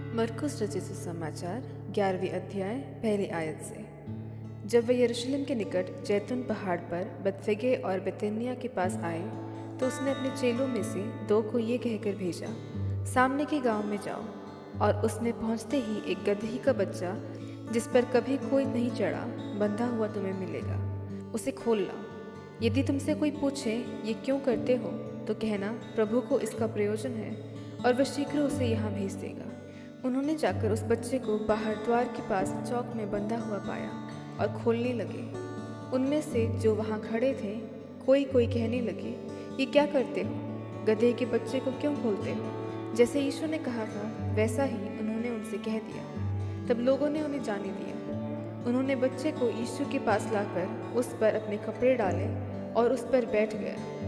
मरकुस रचित सुसमाचार 11वीं अध्याय पहली आयत से। जब वे यरूशलेम के निकट जैतून पहाड़ पर बेतफगे और बेतनिया के पास आए तो उसने अपने चेलों में से 2 को ये कहकर भेजा, सामने के गांव में जाओ, और उसने पहुंचते ही एक गदही का बच्चा जिस पर कभी कोई नहीं चढ़ा बंधा हुआ तुम्हें मिलेगा, उसे खोल लाओ। यदि तुमसे कोई पूछे ये क्यों करते हो तो कहना, प्रभु को इसका प्रयोजन है और वह शीघ्र उसे यहाँ भेज देगा। उन्होंने जाकर उस बच्चे को बाहर द्वार के पास चौक में बंधा हुआ पाया और खोलने लगे। उनमें से जो वहाँ खड़े थे कोई कोई कहने लगे, ये क्या करते हो? गधे के बच्चे को क्यों खोलते हो? जैसे यीशु ने कहा था वैसा ही उन्होंने उनसे कह दिया। तब लोगों ने उन्हें जाने दिया। उन्होंने बच्चे को यीशु के पास लाकर उस पर अपने कपड़े डाले और उस पर बैठ गया।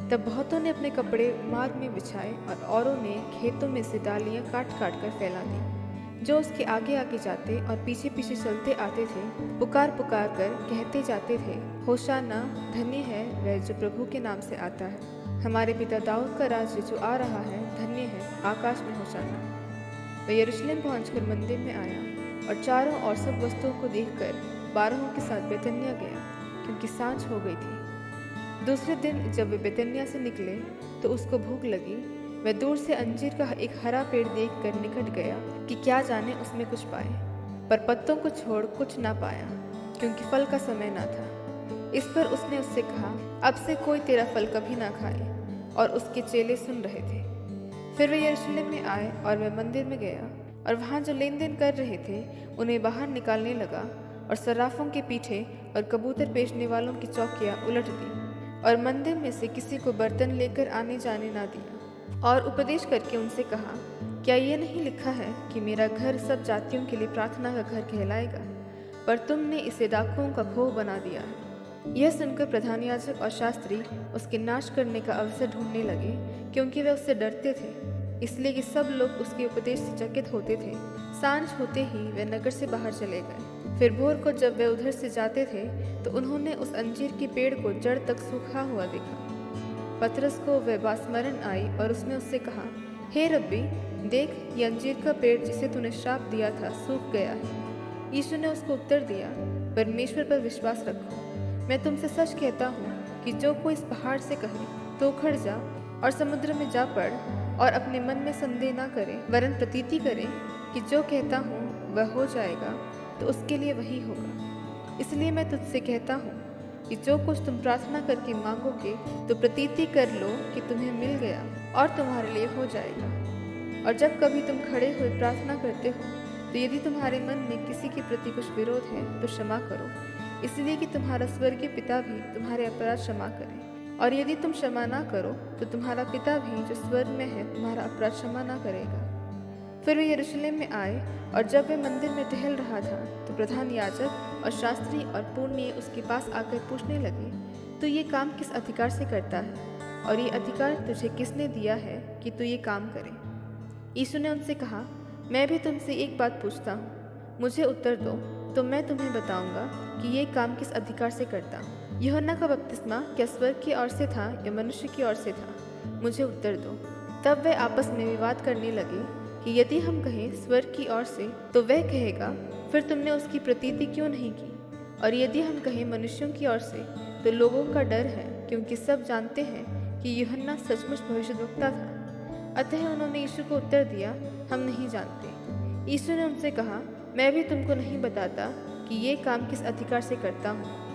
तब बहुतों ने अपने कपड़े मार्ग में बिछाए और औरों ने खेतों में से डालियां काट काट कर फैला दी। जो उसके आगे आगे जाते और पीछे पीछे चलते आते थे पुकार पुकार कर कहते जाते थे, होशाना, धन्य है वह जो प्रभु के नाम से आता है। हमारे पिता दाऊद का राज्य जो आ रहा है धन्य है, आकाश में होशाना। वह यरूशलेम पहुंचकर मंदिर में आया और चारों और सब वस्तुओं को देखकर 12 के साथ बेतनिया गया, क्योंकि सांझ हो गई थी। दूसरे दिन जब वे बेतनिया से निकले तो उसको भूख लगी। वह दूर से अंजीर का एक हरा पेड़ देखकर निकट गया कि क्या जाने उसमें कुछ पाए, पर पत्तों को छोड़ कुछ ना पाया, क्योंकि फल का समय ना था। इस पर उसने उससे कहा, अब से कोई तेरा फल कभी ना खाए। और उसके चेले सुन रहे थे। फिर वे यरूशलेम में आए और वह मंदिर में गया और वहाँ जो लेन देन कर रहे थे उन्हें बाहर निकालने लगा और सर्राफों के पीठे और कबूतर बेचने वालों की चौकियाँ उलट दी और मंदिर में से किसी को बर्तन लेकर आने जाने ना दिया। और उपदेश करके उनसे कहा, क्या ये नहीं लिखा है कि मेरा घर सब जातियों के लिए प्रार्थना का घर कहलाएगा? पर तुमने इसे डाकुओं का खोह बना दिया है। यह सुनकर प्रधान याजक और शास्त्री उसके नाश करने का अवसर ढूंढने लगे, क्योंकि वे उससे डरते थे, इसलिए कि सब लोग उसके उपदेश से चकित होते थे। सांझ होते ही वे नगर से बाहर चले गए। फिर भोर को जब वे उधर से जाते थे तो उन्होंने उस अंजीर के पेड़ को जड़ तक सूखा हुआ देखा। पतरस को वह बात स्मरण आई और उसने उससे कहा, हे रब्बी, देख, ये अंजीर का पेड़ जिसे तूने श्राप दिया था सूख गया है। यीशु ने उसको उत्तर दिया, परमेश्वर पर विश्वास रखो। मैं तुमसे सच कहता हूँ कि जो कोई इस पहाड़ से कहे तो उखड़ जा और समुद्र में जा पड़ और अपने मन में संदेह ना करे, वरन प्रतीति करे कि जो कहता हूँ वह हो जाएगा, तो उसके लिए वही होगा। इसलिए मैं तुझसे कहता हूँ कि जो कुछ तुम प्रार्थना करके मांगोगे तो प्रतीति कर लो कि तुम्हें मिल गया और तुम्हारे लिए हो जाएगा। और जब कभी तुम खड़े हुए प्रार्थना करते हो तो यदि तुम्हारे मन में किसी के प्रति कुछ विरोध है तो क्षमा करो, इसलिए कि तुम्हारा स्वर्गीय पिता भी तुम्हारे अपराध क्षमा करे। और यदि तुम क्षमा ना करो तो तुम्हारा पिता भी जो स्वर्ग में है तुम्हारा अपराध क्षमा ना करेगा। फिर वे यरूशलेम में आए और जब वे मंदिर में टहल रहा था तो प्रधान याजक और शास्त्री और पुण्य उसके पास आकर पूछने लगे, तू ये काम किस अधिकार से करता है और ये अधिकार तुझे किसने दिया है कि तू ये काम करे? यीशु ने उनसे कहा, मैं भी तुमसे एक बात पूछता हूँ, मुझे उत्तर दो तो मैं तुम्हें बताऊंगा कि ये काम किस अधिकार से करता हूँ। यूहन्ना का बपतिस्मा क्या स्वर्ग की ओर से था या मनुष्य की ओर से था? मुझे उत्तर दो। तब वे आपस में विवाद करने लगे कि यदि हम कहें स्वर्ग की ओर से तो वह कहेगा, फिर तुमने उसकी प्रतीति क्यों नहीं की? और यदि हम कहें मनुष्यों की ओर से तो लोगों का डर है, क्योंकि सब जानते हैं कि यूहन्ना सचमुच भविष्यद्वक्ता था। अतः उन्होंने यीशु को उत्तर दिया, हम नहीं जानते। यीशु ने उनसे कहा, मैं भी तुमको नहीं बताता कि ये काम किस अधिकार से करता हूँ।